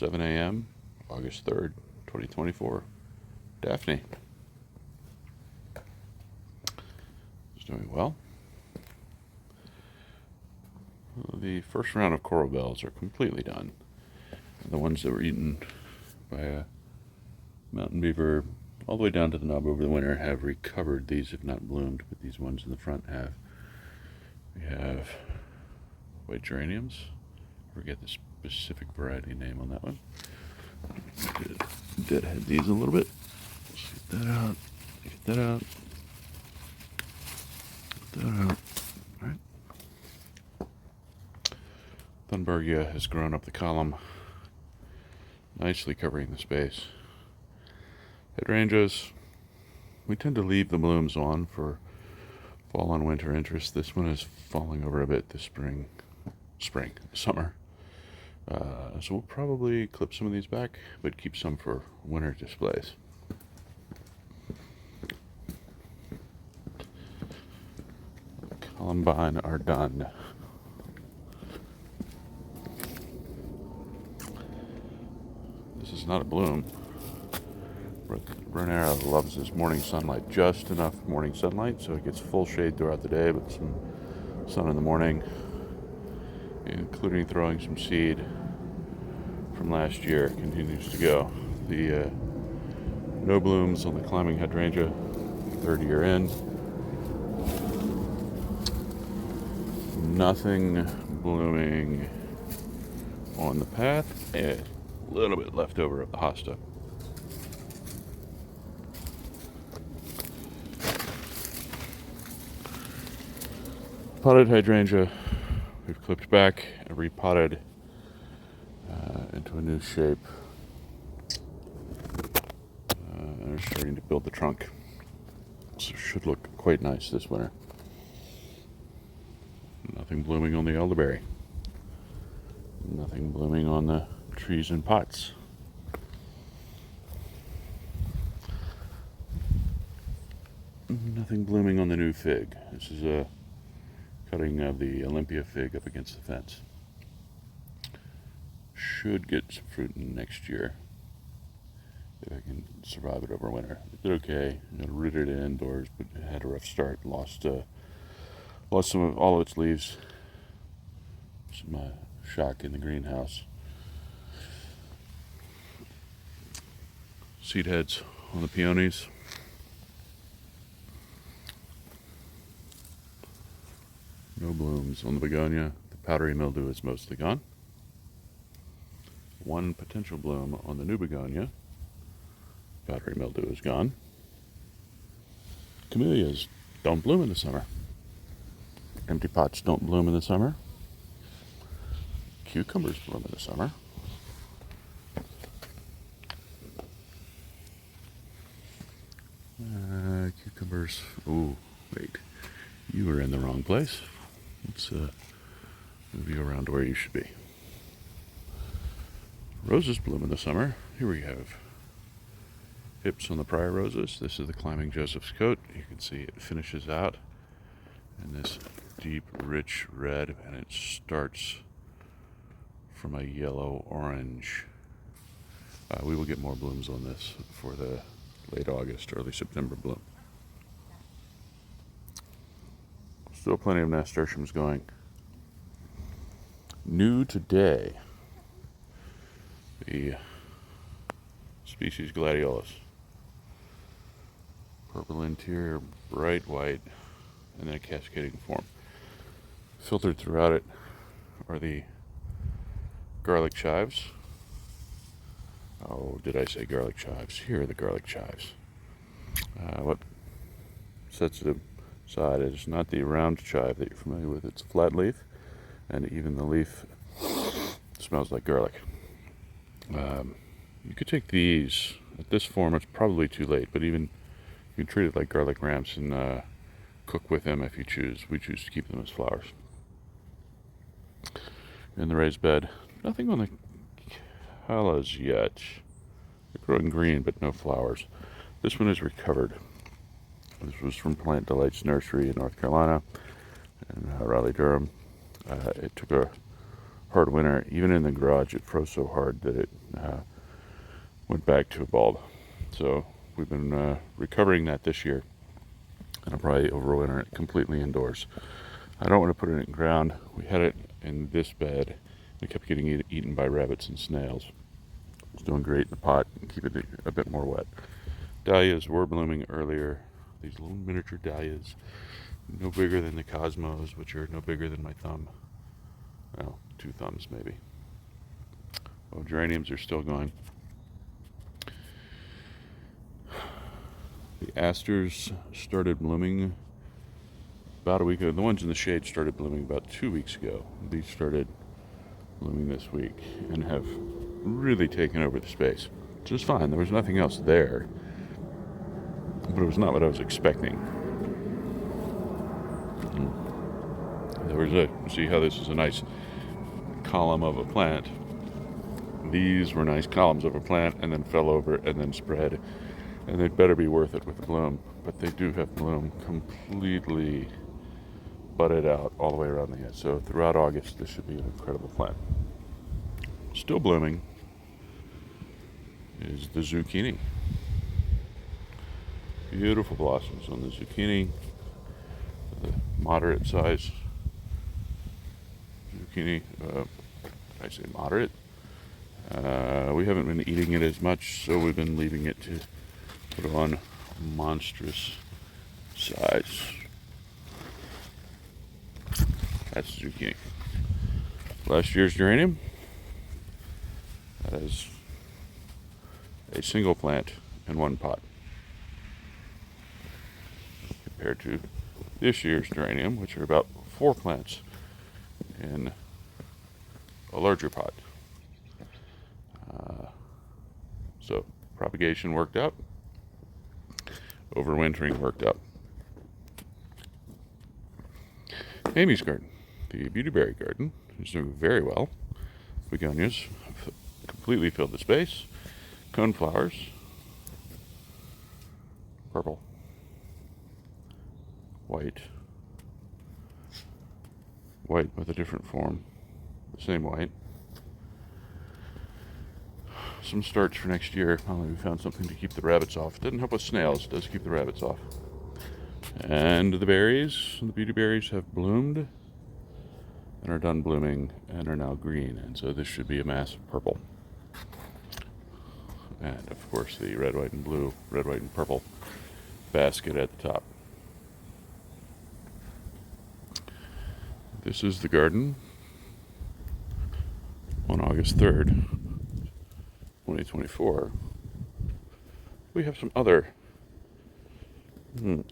7 a.m., August 3rd, 2024. Daphne is doing well. The first round of coral bells are completely done. The ones that were eaten by a mountain beaver all the way down to the knob over the winter have recovered. These have not bloomed, but these ones in the front have. We have white geraniums. I forget the specific variety name on that one. Deadhead these a little bit. Let's get that out. Get that out. Get that out. All right. Hydrangaea has grown up the column, nicely covering the space. Hydrangeas, we tend to leave the blooms on for fall and winter interest. This one is falling over a bit this summer. So we'll probably clip some of these back, but keep some for winter displays. Columbine are done. This is not a bloom. Geranium loves his morning sunlight, just enough morning sunlight so it gets full shade throughout the day, but some sun in the morning, including throwing some seed from last year, continues to go. The no blooms on the climbing hydrangea, third year in. Nothing blooming on the path, a little bit left over of the hosta. Potted hydrangea, we've clipped back and repotted into a new shape. And we're starting to build the trunk. So it should look quite nice this winter. Nothing blooming on the elderberry. Nothing blooming on the trees and pots. Nothing blooming on the new fig. This is a cutting of the Olympia fig up against the fence. Should get some fruit next year if I can survive it over winter. It did okay. Rooted it indoors, but it had a rough start. Lost some of all of its leaves. Some shock in the greenhouse. Seed heads on the peonies. No blooms on the begonia. The powdery mildew is mostly gone. One potential bloom on the new begonia. Powdery mildew is gone. Camellias don't bloom in the summer. Empty pots don't bloom in the summer. Cucumbers bloom in the summer. Cucumbers. Oh, wait. You were in the wrong place. Let's move you around to where you should be. Roses bloom in the summer. Here we have hips on the prior roses. This is the climbing Joseph's coat. You can see it finishes out in this deep, rich red, and it starts from a yellow-orange. We will get more blooms on this for the late August, early September bloom. Still plenty of nasturtiums going. New today, the species gladiolus. Purple interior, bright white, and then a cascading form. Filtered throughout it are the garlic chives. Oh, did I say garlic chives? Here are the garlic chives. What sets it aside is not the round chive that you're familiar with. It's a flat leaf, and even the leaf smells like garlic. You could take these at this form. It's probably too late, but even you can treat it like garlic ramps and cook with them if you choose. We choose to keep them as flowers. In the raised bed, nothing on the callas yet. They're growing green, but no flowers. This one is recovered. This was from Plant Delight's nursery in North Carolina and Raleigh, Durham. It took a hard winter. Even in the garage, it froze so hard that it went back to a bulb. So we've been recovering that this year, and I'll probably overwinter it completely indoors. I don't want to put it in the ground. We had it in this bed, and it kept getting eaten by rabbits and snails. It's doing great in the pot, and keep it a bit more wet. Dahlias were blooming earlier. These little miniature dahlias, no bigger than the cosmos, which are no bigger than my thumb. Well, 2 thumbs maybe. Well, geraniums are still going. The asters started blooming about a week ago. The ones in the shade started blooming about 2 weeks ago. These started blooming this week and have really taken over the space, which is fine. There was nothing else there, but it was not what I was expecting. See how this is a nice column of a plant. These were nice columns of a plant and then fell over and then spread, and they'd better be worth it with the bloom. But they do have bloom completely budded out all the way around the edge. So throughout August, this should be an incredible plant. Still blooming is the zucchini. Beautiful blossoms on the zucchini. The moderate size zucchini. I say moderate. We haven't been eating it as much, so we've been leaving it to put on monstrous size. That's zucchini. Last year's geranium. That is a single plant in one pot, compared to this year's geranium, which are about 4 plants in a larger pot. So propagation worked out, overwintering worked out. Amy's garden, the beautyberry garden, is doing very well. Begonias have completely filled the space. Coneflowers, purple, white with a different form, the same white. Some starts for next year. We found something to keep the rabbits off. It doesn't help with snails, it does keep the rabbits off. And the berries, the beauty berries, have bloomed and are done blooming and are now green. And so this should be a mass of purple. And of course the red, white, and blue, red, white, and purple basket at the top. This is the garden on August 3rd, 2024. We have some other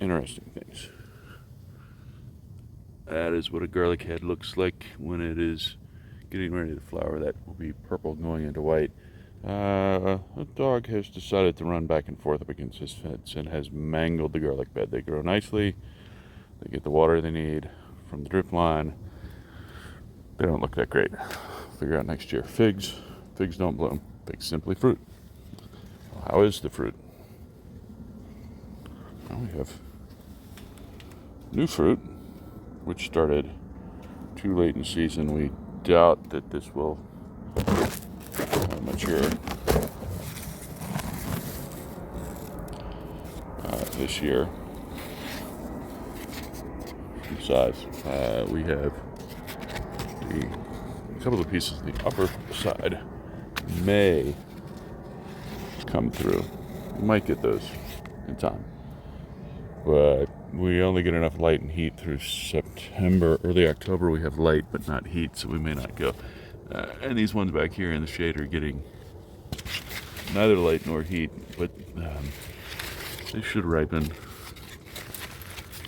interesting things. That is what a garlic head looks like when it is getting ready to flower. That will be purple going into white. A dog has decided to run back and forth up against his fence and has mangled the garlic bed. They grow nicely. They get the water they need from the drip line. They don't look that great. Figure out next year. Figs don't bloom. Figs simply fruit. Well, how is the fruit? Well, we have new fruit, which started too late in the season. We doubt that this will mature this year in size. We have a couple of pieces on the upper side may come through. We might get those in time, but we only get enough light and heat through September. Early October we have light but not heat, so we may not go. And these ones back here in the shade are getting neither light nor heat, but they should ripen.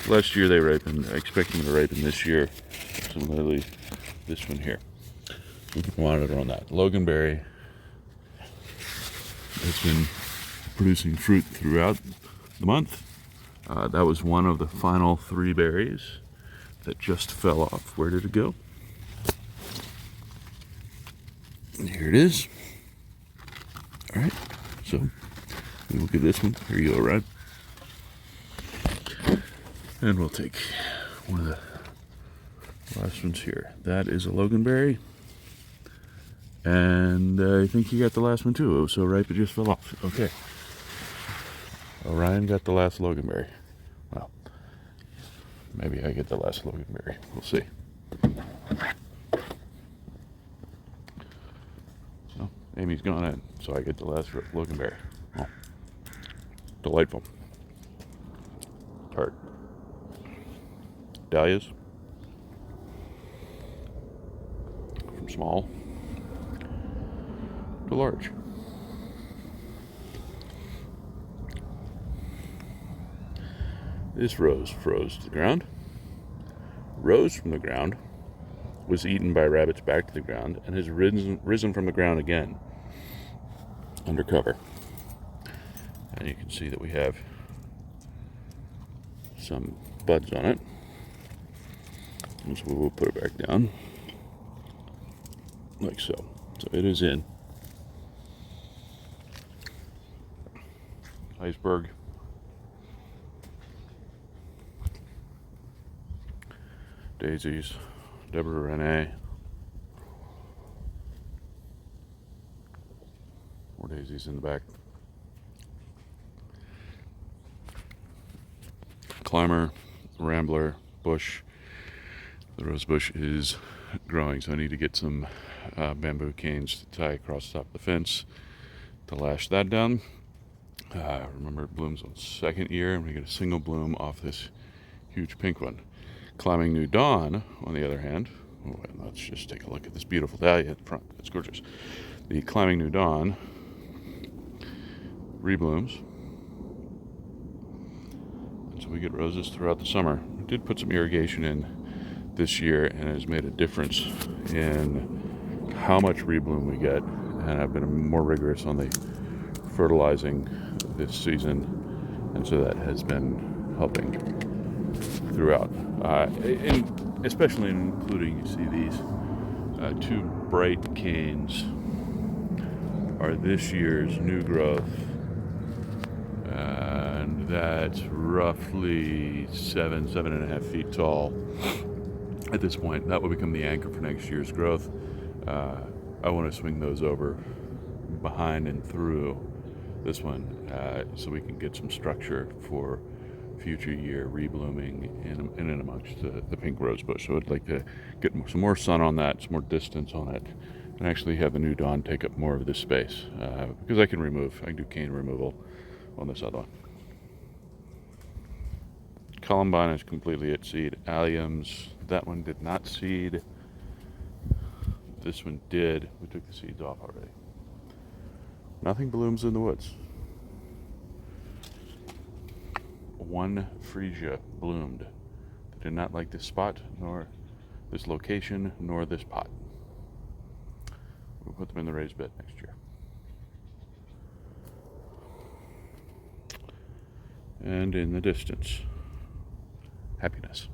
Last year they ripened. I expect them to ripen this year. Similarly, this one here. We can monitor on that. Loganberry has been producing fruit throughout the month. That was one of the final 3 berries that just fell off. Where did it go? And here it is. All right, so we look at this one. Here you go, Orion. And we'll take one of the last ones here. That is a loganberry. And I think he got the last one too. It was so ripe it just fell off. Okay. Orion got the last loganberry. Well, maybe I get the last loganberry. We'll see. So, Amy's gone in, so I get the last loganberry. Oh, delightful. Tart. Dahlias. From small to large. This rose froze to the ground, rose from the ground, was eaten by rabbits back to the ground, and has risen from the ground again under cover. And you can see that we have some buds on it. And so we'll put it back down, like so. So it is in. Iceberg. Daisies. Deborah Renee. More daisies in the back. Climber, rambler, bush. The rose bush is growing, so I need to get some bamboo canes to tie across the top of the fence to lash that down. Remember, it blooms on the second year, and we get a single bloom off this huge pink one. Climbing New Dawn, on the other hand, let's just take a look at this beautiful dahlia at the front. It's gorgeous. The Climbing New Dawn reblooms, and so we get roses throughout the summer. We did put some irrigation in this year, and it has made a difference in how much rebloom we get, and I've been more rigorous on the fertilizing this season, and so that has been helping throughout, and especially including, you see these two bright canes are this year's new growth, and that's roughly 7.5 feet tall at this point. That will become the anchor for next year's growth. I want to swing those over behind and through this one, so we can get some structure for future year reblooming in and amongst the pink rose bush. So I'd like to get some more sun on that, some more distance on it, and actually have the New Dawn take up more of this space, because I can do cane removal on this other one. Columbine is completely at seed. Alliums, that one did not seed. This one did. We took the seeds off already. Nothing blooms in the woods. One freesia bloomed. They did not like this spot, nor this location, nor this pot. We'll put them in the raised bed next year. And in the distance, happiness.